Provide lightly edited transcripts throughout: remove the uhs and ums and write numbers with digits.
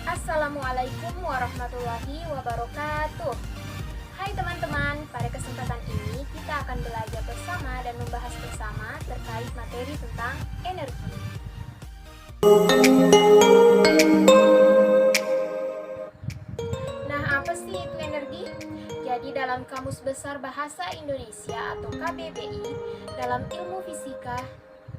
Assalamualaikum warahmatullahi wabarakatuh. Hai teman-teman, pada kesempatan ini kita akan belajar bersama dan membahas bersama terkait materi tentang energi. Nah, apa sih itu energi? Jadi dalam Kamus Besar Bahasa Indonesia atau KBBI, dalam ilmu fisika,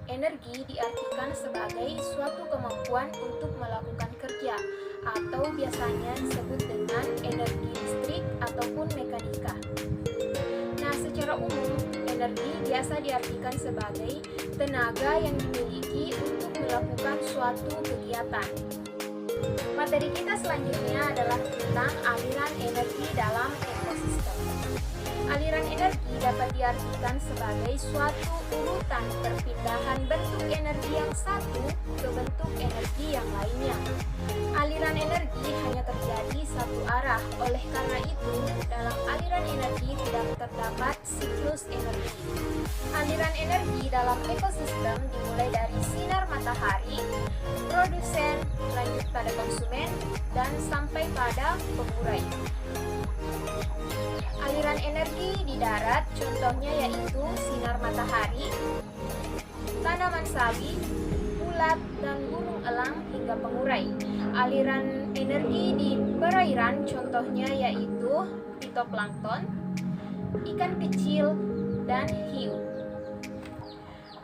energi diartikan sebagai suatu kemampuan untuk melakukan kerja atau biasanya disebut dengan energi listrik ataupun mekanika. Nah, secara umum, energi biasa diartikan sebagai tenaga yang dimiliki untuk melakukan suatu kegiatan. Materi kita selanjutnya adalah tentang aliran energi dalam ekosistem. Aliran energi dapat diartikan sebagai suatu urutan perpindahan bentuk energi yang satu ke bentuk energi yang lainnya. Aliran energi hanya terjadi satu arah, oleh karena itu dalam aliran energi tidak terdapat siklus energi. Aliran energi dalam ekosistem dimulai dari sinar matahari, produsen, lanjut pada konsumen, dan sampai pada pengurai. Aliran energi di darat contohnya yaitu sinar matahari, tanaman sawi, ulat, dan burung elang hingga pengurai. Aliran energi di perairan contohnya yaitu fitoplankton, ikan kecil, dan hiu.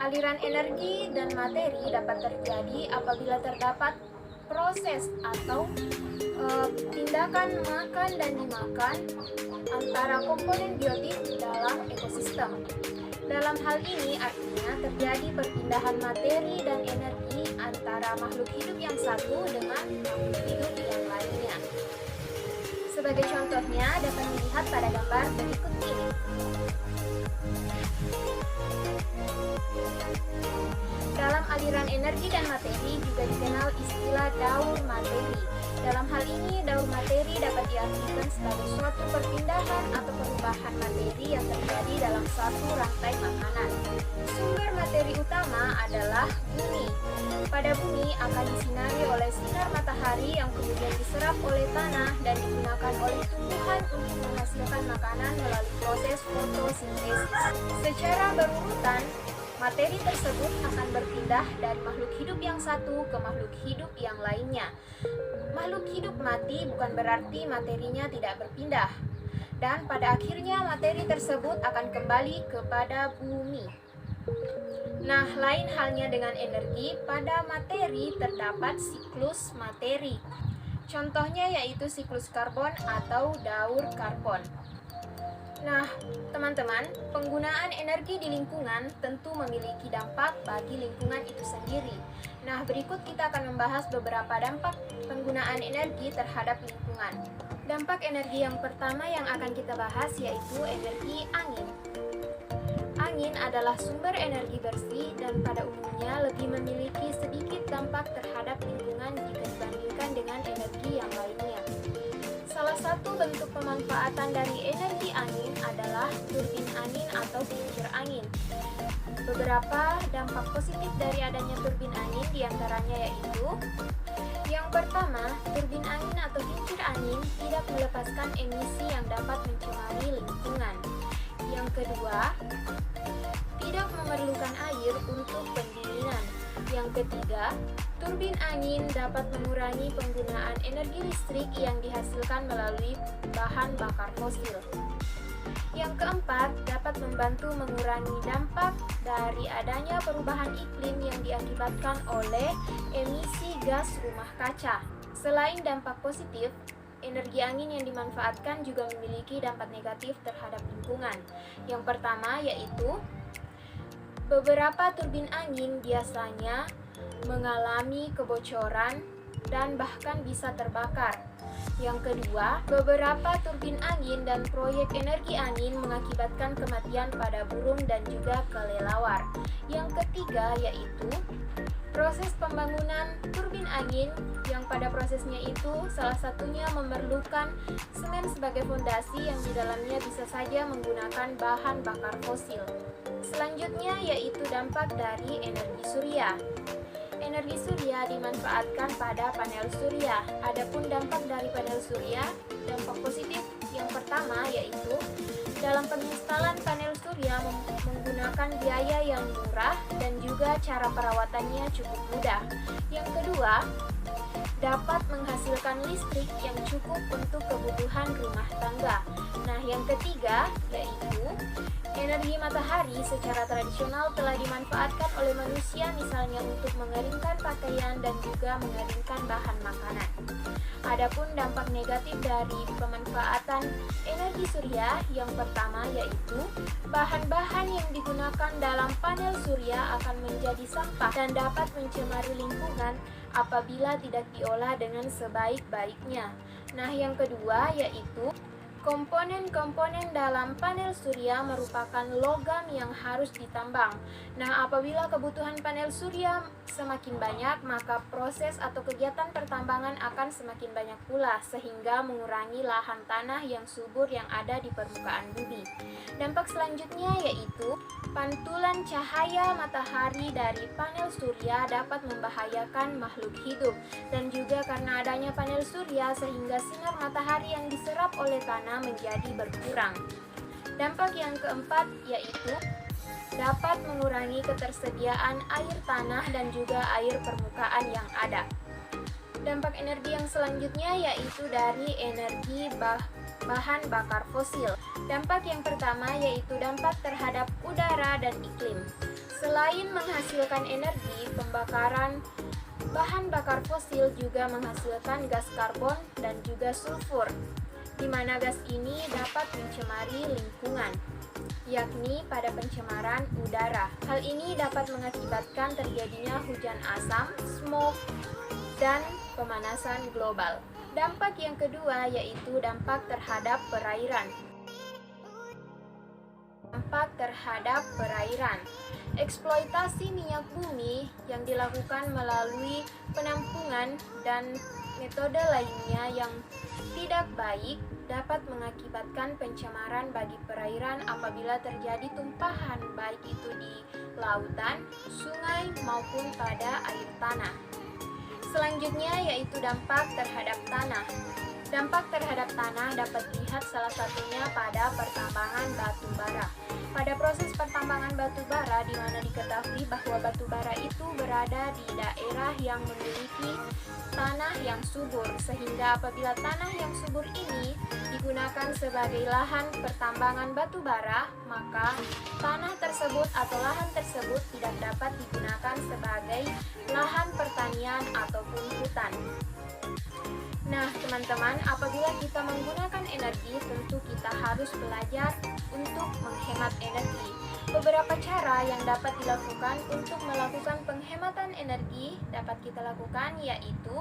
Aliran energi dan materi dapat terjadi apabila terdapat proses atau tindakan makan dan dimakan antara komponen biotik dalam ekosistem. Dalam hal ini artinya terjadi perpindahan materi dan energi antara makhluk hidup yang satu dengan makhluk hidup yang lainnya. Sebagai contohnya dapat dilihat pada gambar berikut ini. Dalam aliran energi dan materi juga dikenal istilah daur materi. Dalam hal ini, daur materi dapat diartikan sebagai suatu perpindahan atau perubahan materi yang terjadi dalam suatu rantai makanan. Sumber materi utama adalah bumi. Pada bumi akan disinari oleh sinar matahari yang kemudian diserap oleh tanah dan digunakan oleh tumbuhan untuk menghasilkan makanan melalui proses fotosintesis. Secara berurutan, materi tersebut akan berpindah dari makhluk hidup yang satu ke makhluk hidup yang lainnya. Makhluk hidup mati bukan berarti materinya tidak berpindah. Dan pada akhirnya materi tersebut akan kembali kepada bumi. Nah, lain halnya dengan energi, pada materi terdapat siklus materi. Contohnya yaitu siklus karbon atau daur karbon. Nah, teman-teman, penggunaan energi di lingkungan tentu memiliki dampak bagi lingkungan itu sendiri. Nah, berikut kita akan membahas beberapa dampak penggunaan energi terhadap lingkungan. Dampak energi yang pertama yang akan kita bahas yaitu energi angin. Angin adalah sumber energi bersih dan pada umumnya lebih memiliki sedikit dampak terhadap lingkungan jika dibandingkan dengan energi yang lainnya. Salah satu bentuk pemanfaatan dari energi angin adalah turbin angin atau kincir angin. Beberapa dampak positif dari adanya turbin angin diantaranya yaitu: yang pertama, turbin angin atau kincir angin tidak melepaskan emisi yang dapat mencemari lingkungan. Yang kedua, tidak memerlukan air untuk pendinginan. Yang ketiga, turbin angin dapat mengurangi penggunaan energi listrik yang dihasilkan melalui bahan bakar fosil. Yang keempat, dapat membantu mengurangi dampak dari adanya perubahan iklim yang diakibatkan oleh emisi gas rumah kaca. Selain dampak positif, energi angin yang dimanfaatkan juga memiliki dampak negatif terhadap lingkungan. Yang pertama yaitu beberapa turbin angin biasanya mengalami kebocoran dan bahkan bisa terbakar. Yang kedua, beberapa turbin angin dan proyek energi angin mengakibatkan kematian pada burung dan juga kelelawar. Yang ketiga yaitu proses pembangunan turbin angin yang pada prosesnya itu salah satunya memerlukan semen sebagai fondasi yang di dalamnya bisa saja menggunakan bahan bakar fosil. Selanjutnya yaitu dampak dari energi surya. energi surya dimanfaatkan pada panel surya. Adapun dampak dari panel surya, dampak positif yang pertama yaitu dalam penginstalan panel surya menggunakan biaya yang murah dan juga cara perawatannya cukup mudah. Yang kedua, dapat menghasilkan listrik yang cukup untuk kebutuhan rumah tangga. Nah, yang ketiga yaitu energi matahari secara tradisional telah dimanfaatkan oleh manusia, misalnya untuk mengeringkan pakaian dan juga mengeringkan bahan makanan. Adapun dampak negatif dari pemanfaatan energi surya, yang pertama yaitu bahan-bahan yang digunakan dalam panel surya akan menjadi sampah dan dapat mencemari lingkungan apabila tidak diolah dengan sebaik-baiknya. Nah, yang kedua yaitu komponen-komponen dalam panel surya merupakan logam yang harus ditambang. Nah, apabila kebutuhan panel surya semakin banyak, maka proses atau kegiatan pertambangan akan semakin banyak pula, sehingga mengurangi lahan tanah yang subur yang ada di permukaan bumi. Dampak selanjutnya yaitu pantulan cahaya matahari dari panel surya dapat membahayakan makhluk hidup, dan juga karena adanya panel surya sehingga sinar matahari yang diserap oleh tanah menjadi berkurang. Dampak yang keempat yaitu dapat mengurangi ketersediaan air tanah dan juga air permukaan yang ada. Dampak energi yang selanjutnya yaitu dari energi bahan bakar fosil. Dampak yang pertama yaitu dampak terhadap udara dan iklim. Selain menghasilkan energi, pembakaran bahan bakar fosil juga menghasilkan gas karbon dan juga sulfur, di mana gas ini dapat mencemari lingkungan, yakni pada pencemaran udara. Hal ini dapat mengakibatkan terjadinya hujan asam, smog, dan pemanasan global. Dampak yang kedua yaitu dampak terhadap perairan. Dampak terhadap perairan. Eksploitasi minyak bumi yang dilakukan melalui penampungan dan metode lainnya yang tidak baik dapat mengakibatkan pencemaran bagi perairan apabila terjadi tumpahan baik itu di lautan, sungai maupun pada air tanah. Selanjutnya yaitu dampak terhadap tanah. Dampak terhadap tanah dapat dilihat salah satunya pada pertambangan batu bara. Pada proses pertambangan batu bara, di mana diketahui bahwa batu bara itu berada di daerah yang memiliki tanah yang subur, sehingga apabila tanah yang subur ini digunakan sebagai lahan pertambangan batu bara, maka tanah tersebut atau lahan tersebut tidak dapat digunakan sebagai lahan pertanian ataupun hutan. Nah, teman-teman, apabila kita menggunakan energi, tentu kita harus belajar untuk menghemat energi. Beberapa cara yang dapat dilakukan untuk melakukan penghematan energi dapat kita lakukan yaitu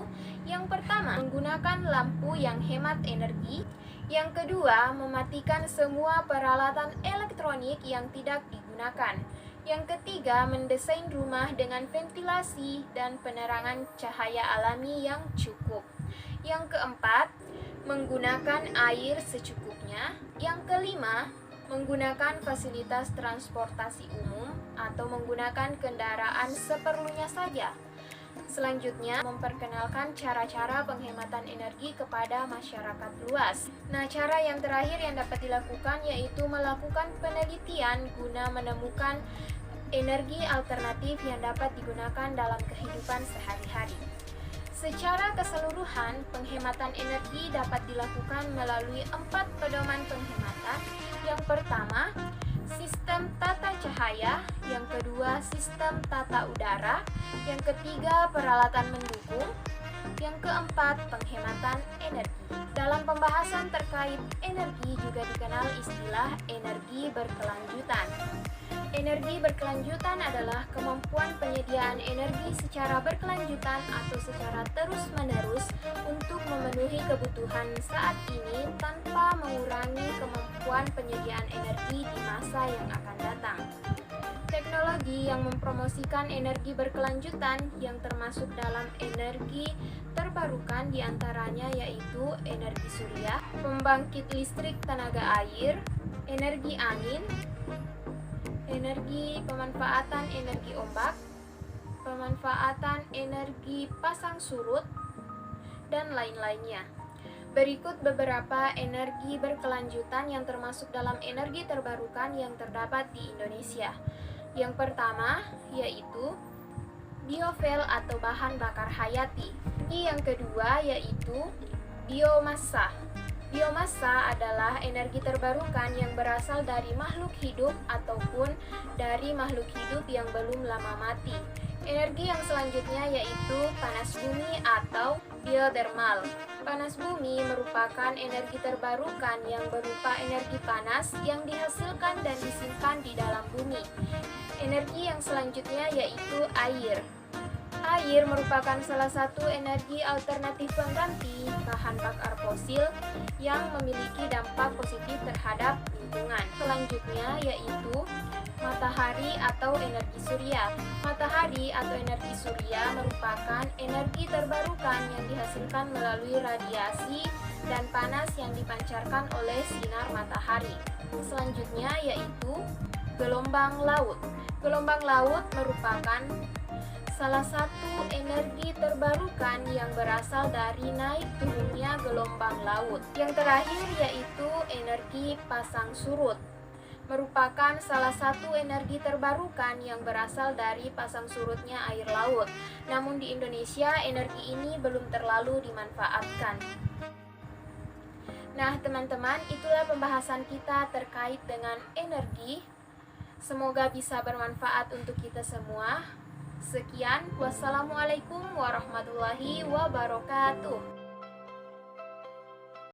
yang pertama, menggunakan lampu yang hemat energi. Yang kedua, mematikan semua peralatan elektronik yang tidak digunakan. Yang ketiga, mendesain rumah dengan ventilasi dan penerangan cahaya alami yang cukup. Yang keempat, menggunakan air secukupnya. Yang kelima, menggunakan fasilitas transportasi umum atau menggunakan kendaraan seperlunya saja. Selanjutnya, memperkenalkan cara-cara penghematan energi kepada masyarakat luas. Nah, cara yang terakhir yang dapat dilakukan yaitu melakukan penelitian guna menemukan energi alternatif yang dapat digunakan dalam kehidupan sehari-hari. Secara keseluruhan, penghematan energi dapat dilakukan melalui 4 pedoman penghematan. Yang pertama, sistem tata cahaya. Yang kedua, sistem tata udara. Yang ketiga, peralatan mendukung. Yang keempat, penghematan energi. Dalam pembahasan terkait energi juga dikenal istilah energi berkelanjutan. Energi berkelanjutan adalah kemampuan penyediaan energi secara berkelanjutan atau secara terus-menerus untuk memenuhi kebutuhan saat ini tanpa mengurangi kemampuan penyediaan energi di masa yang akan datang. Teknologi yang mempromosikan energi berkelanjutan yang termasuk dalam energi terbarukan diantaranya yaitu energi surya, pembangkit listrik tenaga air, energi angin, energi pemanfaatan energi ombak, pemanfaatan energi pasang surut, dan lain-lainnya. Berikut beberapa energi berkelanjutan yang termasuk dalam energi terbarukan yang terdapat di Indonesia. Yang pertama yaitu biofuel atau bahan bakar hayati. Yang kedua yaitu biomasa. Biomasa adalah energi terbarukan yang berasal dari makhluk hidup ataupun dari makhluk hidup yang belum lama mati. Energi yang selanjutnya yaitu panas bumi atau geothermal. Panas bumi merupakan energi terbarukan yang berupa energi panas yang dihasilkan dan disimpan di dalam bumi. Energi yang selanjutnya yaitu air. Air merupakan salah satu energi alternatif pengganti bahan bakar fosil yang memiliki dampak positif terhadap lingkungan. Selanjutnya yaitu matahari atau energi surya. Matahari atau energi surya merupakan energi terbarukan yang dihasilkan melalui radiasi dan panas yang dipancarkan oleh sinar matahari. Selanjutnya yaitu gelombang laut. Gelombang laut merupakan salah satu energi terbarukan yang berasal dari naik turunnya gelombang laut. Yang terakhir yaitu energi pasang surut. Merupakan salah satu energi terbarukan yang berasal dari pasang surutnya air laut. Namun di Indonesia energi ini belum terlalu dimanfaatkan. Nah, teman-teman, itulah pembahasan kita terkait dengan energi. Semoga bisa bermanfaat untuk kita semua. Sekian, wassalamualaikum warahmatullahi wabarakatuh.